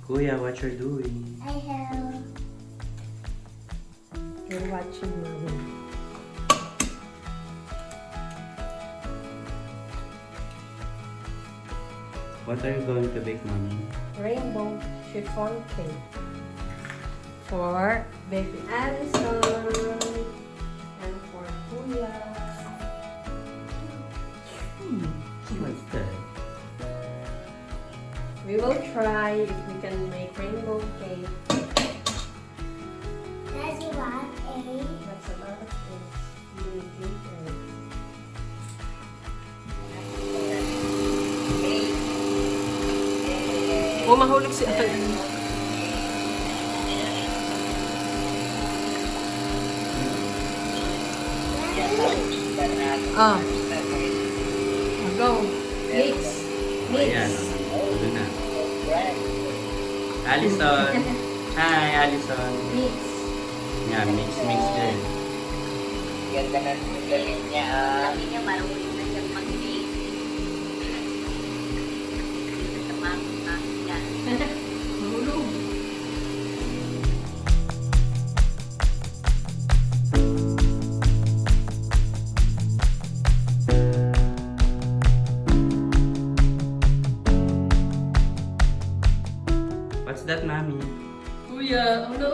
Kuya, what you're doing? I have. You're watching Mommy. What are you going to bake, Mommy? Rainbow chiffon cake for baby Allison and for Kuya. What's that? We will try if we can make rainbow cake. That's what a. That's a lot of things you need to do. Oh, mahulog si Al. Ah. Go. Mix. Mix. Ayan, ito na. Allison! Hi, Allison! Mix. Yan, mix din. Ganda na galing niya. Sabi niya, marunong na siyang mag-bake. Sa mami yan. Mahulog. What's that, Mommy? Kuya. Oh, no.